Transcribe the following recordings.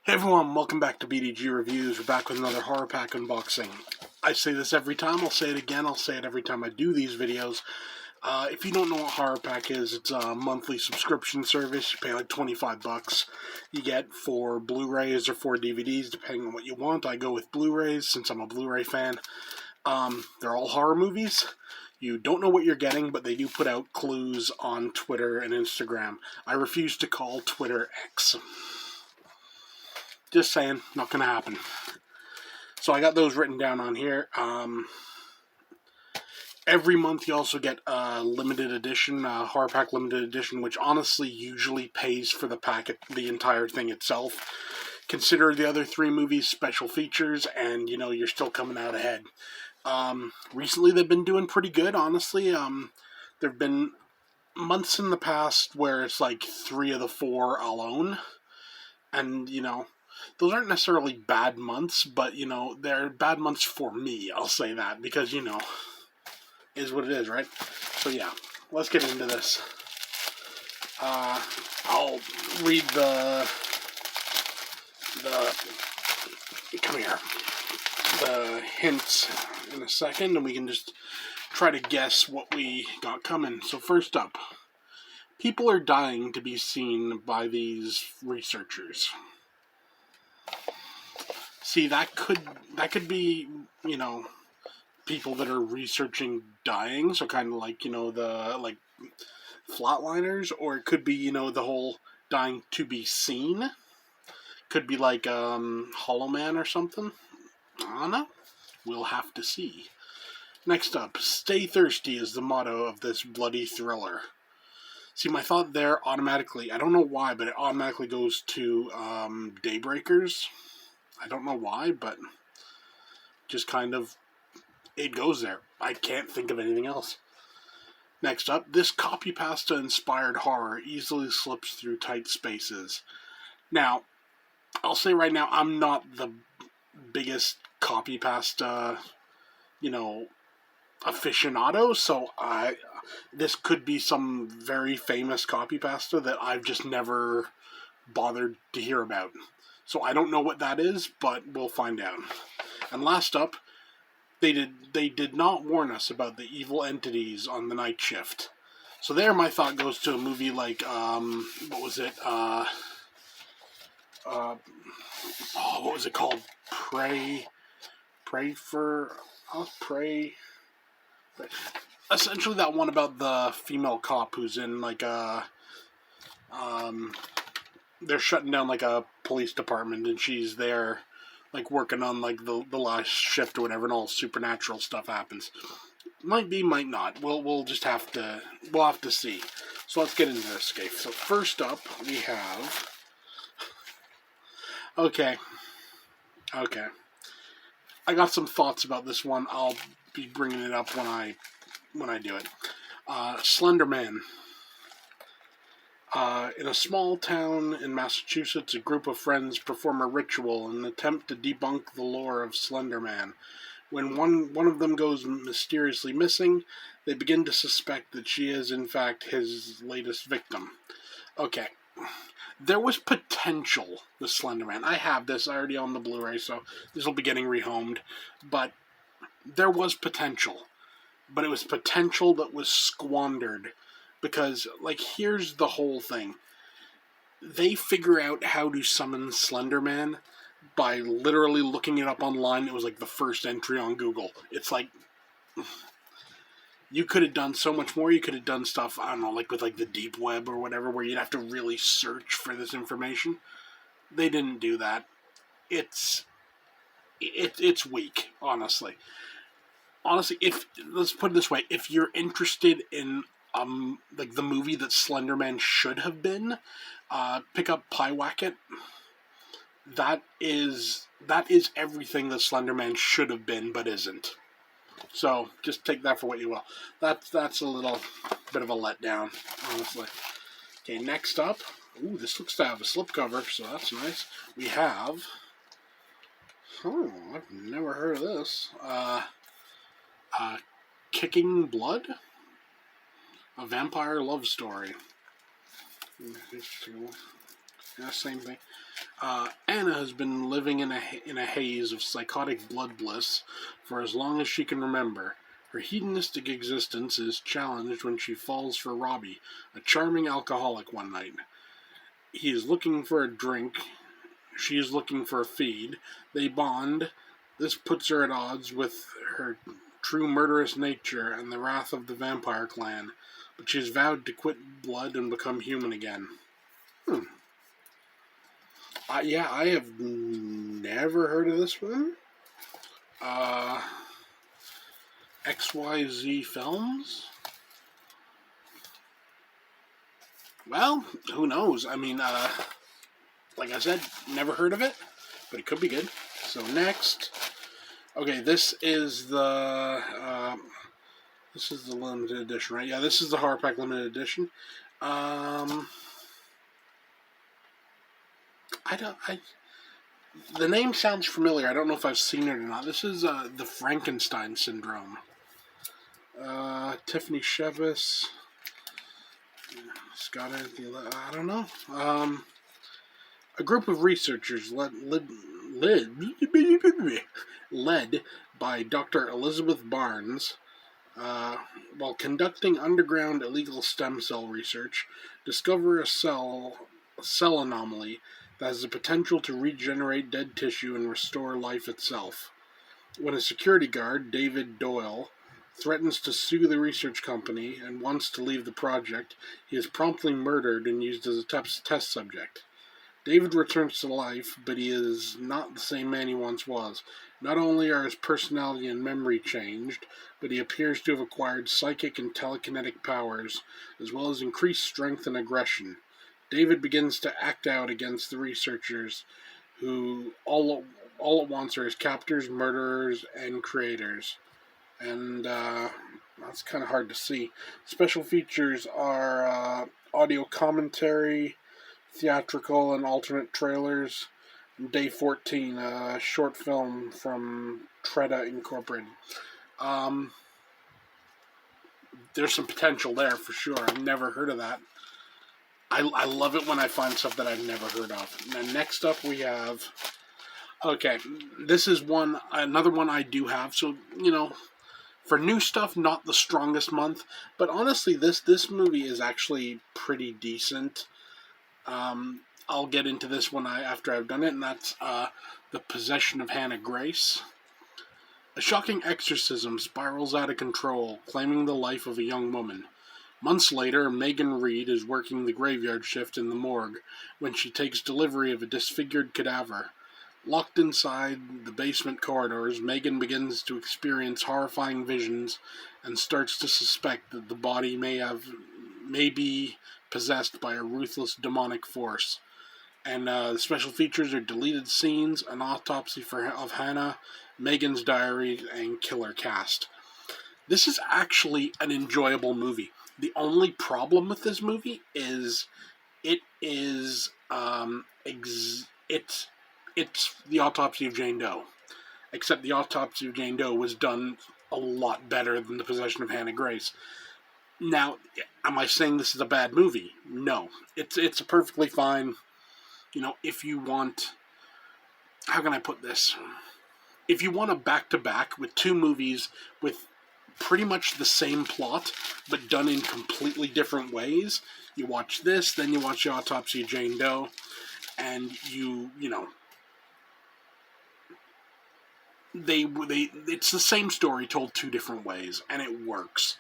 Hey everyone, welcome back to BDG Reviews. We're back with another Horrorpack unboxing. I say this every time, I'll say it again, I'll say it every time I do these videos. If you don't know what Horrorpack is, it's a monthly subscription service. You pay like 25 bucks. You get 4 Blu-rays or 4 DVDs, depending on what you want. I go with Blu-rays, since I'm a Blu-ray fan. They're all horror movies. You don't know what you're getting, but they do put out clues on Twitter and Instagram. I refuse to call Twitter X. Just saying, not going to happen. So I got those written down on here. Every month you also get a limited edition, Horrorpack limited edition, which honestly usually pays for the packet, the entire thing itself. Consider the other 3 movies special features, and you know you're still coming out ahead. Recently they've been doing pretty good, honestly. There've been months in the past where it's like 3 of the 4 alone, and you know, those aren't necessarily bad months, but, you know, they're bad months for me, I'll say that, because, you know, is what it is, right? So, yeah, let's get into this. I'll read come here, the hints in a second, and we can just try to guess what we got coming. So, first up, people are dying to be seen by these researchers. See, that could be, you know, people that are researching dying, so kind of like, you know, the, like, flatliners, or it could be, you know, the whole dying to be seen. Could be like, Hollow Man or something. I don't know. We'll have to see. Next up, stay thirsty is the motto of this bloody thriller. See, my thought there automatically, I don't know why, but it automatically goes to, Daybreakers. I don't know why, but just kind of, it goes there. I can't think of anything else. Next up, this copy pasta inspired horror easily slips through tight spaces. Now, I'll say right now, I'm not the biggest copy pasta, you know, aficionado, so this could be some very famous copy pasta that I've just never bothered to hear about. So I don't know what that is, but we'll find out. And last up, they did not warn us about the evil entities on the night shift. So there, my thought goes to a movie like, what was it? What was it called? Pray for us. Pray. Essentially, that one about the female cop who's in like a, they're shutting down like a police department, and she's there, like working on like the last shift or whatever, and all supernatural stuff happens. Might be, might not. We'll just have to see. So let's get into this, okay? So first up, we have. Okay. I got some thoughts about this one. I'll be bringing it up when I do it. Slender Man. In a small town in Massachusetts, a group of friends perform a ritual in an attempt to debunk the lore of Slender Man. When one of them goes mysteriously missing, they begin to suspect that she is, in fact, his latest victim. Okay. There was potential with Slender Man. I have this already on the Blu-ray, so this will be getting rehomed. But there was potential. But it was potential that was squandered. Because, like, here's the whole thing. They figure out how to summon Slender Man by literally looking it up online. It was like the first entry on Google. It's like, you could have done so much more. You could have done stuff, I don't know, like with like the deep web or whatever, where you'd have to really search for this information. They didn't do that. It's weak, honestly. Honestly, let's put it this way, if you're interested in like the movie that Slender Man should have been, pick up Pyewacket. That is everything that Slender Man should have been, but isn't. So just take that for what you will. That's a little bit of a letdown, honestly. Okay, next up. Ooh, this looks to have a slipcover, so that's nice. We have. Oh, I've never heard of this. Kicking Blood? A vampire love story. Yeah, same thing. Anna has been living in a haze of psychotic blood bliss for as long as she can remember. Her hedonistic existence is challenged when she falls for Robbie, a charming alcoholic, one night. He is looking for a drink. She is looking for a feed. They bond. This puts her at odds with her true murderous nature and the wrath of the vampire clan, but she has vowed to quit blood and become human again. Yeah, I have never heard of this one. XYZ Films? Well, who knows? I mean, like I said, never heard of it, but it could be good. So next, okay, this is the limited edition, right? Yeah, this is the Horrorpack limited edition. The name sounds familiar. I don't know if I've seen it or not. This is the Frankenstein Syndrome. Tiffany Chevis. Scott Anthony. I don't know. A group of researchers led by Dr. Elizabeth Barnes, while conducting underground illegal stem cell research, discover a cell anomaly that has the potential to regenerate dead tissue and restore life itself. When a security guard, David Doyle, threatens to sue the research company and wants to leave the project, he is promptly murdered and used as a test subject. David returns to life, but he is not the same man he once was. Not only are his personality and memory changed, but he appears to have acquired psychic and telekinetic powers, as well as increased strength and aggression. David begins to act out against the researchers, who all at once are his captors, murderers, and creators. And that's kind of hard to see. Special features are audio commentary, theatrical and alternate trailers. Day 14, a short film from Treta Incorporated. There's some potential there for sure. I've never heard of that. I love it when I find stuff that I've never heard of. Now, next up we have... Okay, this is another one I do have. So, for new stuff, not the strongest month. But honestly, this movie is actually pretty decent. I'll get into this one after I've done it, and that's The Possession of Hannah Grace. A shocking exorcism spirals out of control, claiming the life of a young woman. Months later, Megan Reed is working the graveyard shift in the morgue when she takes delivery of a disfigured cadaver. Locked inside the basement corridors, Megan begins to experience horrifying visions and starts to suspect that the body may be possessed by a ruthless demonic force. And the special features are deleted scenes, an autopsy of Hannah, Megan's diary, and killer cast. This is actually an enjoyable movie. The only problem with this movie is it's the autopsy of Jane Doe. Except the autopsy of Jane Doe was done a lot better than The Possession of Hannah Grace. Now, am I saying this is a bad movie? No. It's a perfectly fine, if you want... How can I put this? If you want a back-to-back with two movies with pretty much the same plot, but done in completely different ways, you watch this, then you watch the autopsy of Jane Doe, and it's the same story told two different ways, and it works.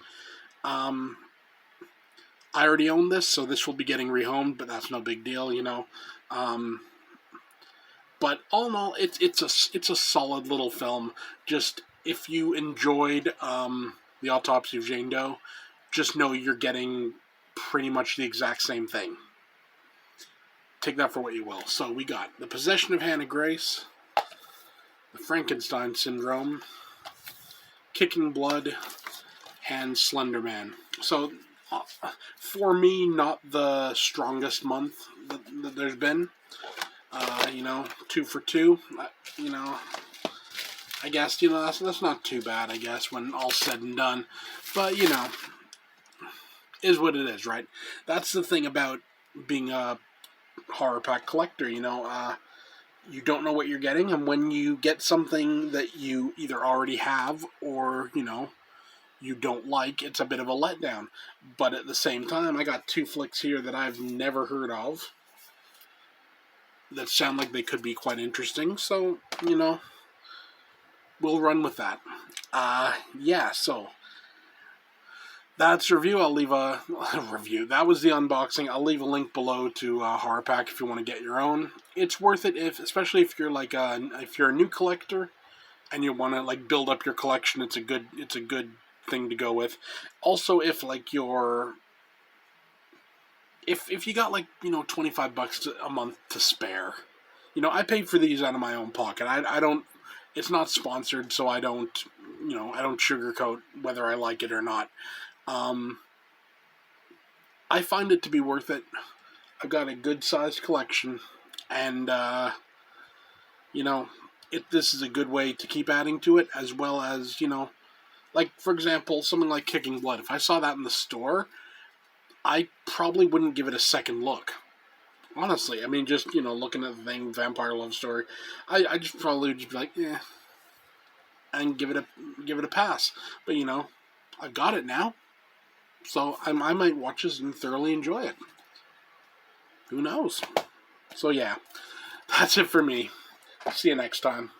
I already own this, so this will be getting rehomed, but that's no big deal, but all in all, it's a solid little film. Just if you enjoyed The Autopsy of Jane Doe, just know you're getting pretty much the exact same thing. Take that for what you will. So we got The Possession of Hannah Grace, The Frankenstein Syndrome, Kicking Blood, and Slender Man. So, for me, not the strongest month that there's been. 2 for 2. I guess, that's not too bad, I guess, when all's said and done. But, is what it is, right? That's the thing about being a Horrorpack collector. You don't know what you're getting, and when you get something that you either already have or you don't like, it's a bit of a letdown. But at the same time, I got 2 flicks here that I've never heard of that sound like they could be quite interesting. So we'll run with that. Yeah. So that's a review. I'll leave a review. That was the unboxing. I'll leave a link below to Horrorpack if you want to get your own. It's worth it, especially if you're if you're a new collector and you want to build up your collection. It's a good thing to go with. Also, if if you got $25 a month to spare, I paid for these out of my own pocket. I don't. It's not sponsored, so I don't sugarcoat whether I like it or not. I find it to be worth it. I've got a good-sized collection, and this is a good way to keep adding to it, as well as for example, something like Kicking Blood. If I saw that in the store, I probably wouldn't give it a second look. Honestly, I mean, just looking at the thing, Vampire Love Story, I just probably would just be like, and give it a pass. But I've got it now. So I might watch this and thoroughly enjoy it. Who knows? So yeah, that's it for me. See you next time.